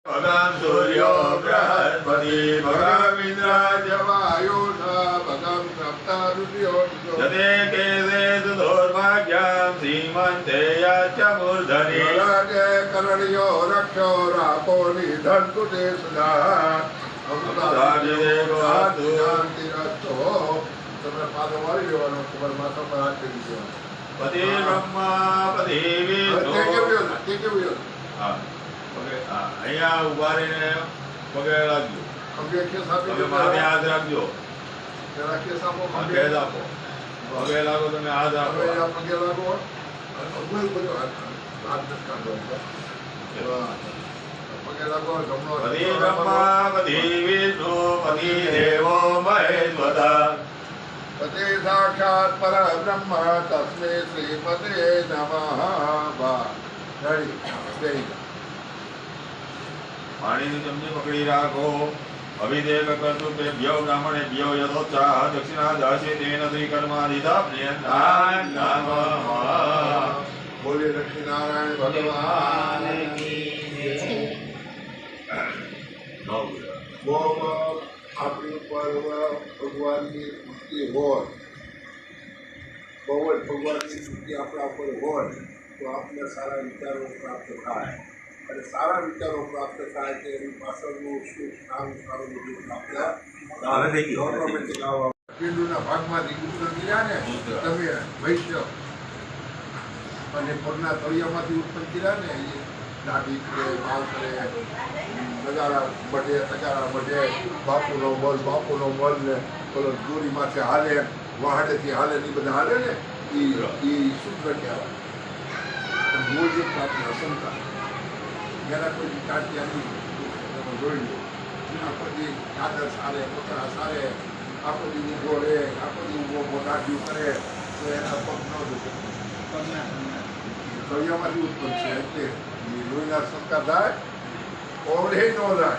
ભગવાન સૂર્યો બૃહસ્પતિ ભગવાન ઇન્દ્ર વાયુના ભગવાન સપ્ત ઋષિયો જતે કેસે દુર્ભાગ્યમ શ્રીમંતે યચ મૂર્ધનિ ભગવાને કરણ્યો રક્ષો રાખો નિધન કુટે સદા તમે પાછો મારી લેવાનો તમારે માથા પર હાથ કરી દેવાનો પતિ બ્રહ્મા પતિ વિષ્ણુ હા અહીંયા ઉભા રહીને પગે લાગજો તમે માથે હાથ રાખજો પગે લાગો પગે લાગો તમે હાથ રાખો પગે લાગો પતિ બ્રહ્મા પતિ વિષ્ણુ પતિ દેવો મહેશ્વરા પતિ સાક્ષાત પરબ્રહ્મ તસ્મે શ્રીપતે નમઃ પાણીની ચમચી પકડી રાખો અવિદેવ કર્તૃભ્યો બ્રાહ્મણેભ્યો યથોત્સાહ દક્ષિણા દાસે તેન શ્રી કર્માધિતા નમઃ બોલે લક્ષ્મીનારાયણ ભગવાન આપણી પર ભગવાનની સ્તુતિ હોય બહુ જ ભગવાનની સ્તુતિ આપણા ઉપર હોય તો આપણે સારા વિચારો પ્રાપ્ત થાય અને સારા વિચારો પ્રાપ્ત થાય તો એની પાછળનું શું સારું સારું બધું ઓટોમેટિક પિંડુના ભાગમાંથી ઉત્પન્ન કર્યા ને તમે વૈશ્ય અને પગના તળિયામાંથી ઉત્પન્ન કર્યા ને એ દાઢી કરે માલ કરે નગારા બઢે બાપુનો મલ ને પેલો દોરી માથે હાલે વાહડેથી હાલે ને બધા હાલે ને એ શુદ્ર કહેવાય મૂળ જે પ્રાપ્ત અસંતા જરા કોઈ કાઢ્યાની જોઈ લો આખો દી આદર સારે પોતા સારે આખો દી ઊભો રહે આખો દી ઊભો દાઢ્યું કરે તો એના પગ ન દુખે તળિયામાંથી ઉત્પન્ન છે એટલે લોહીના સંસ્કાર થાય ઓવડે ન થાય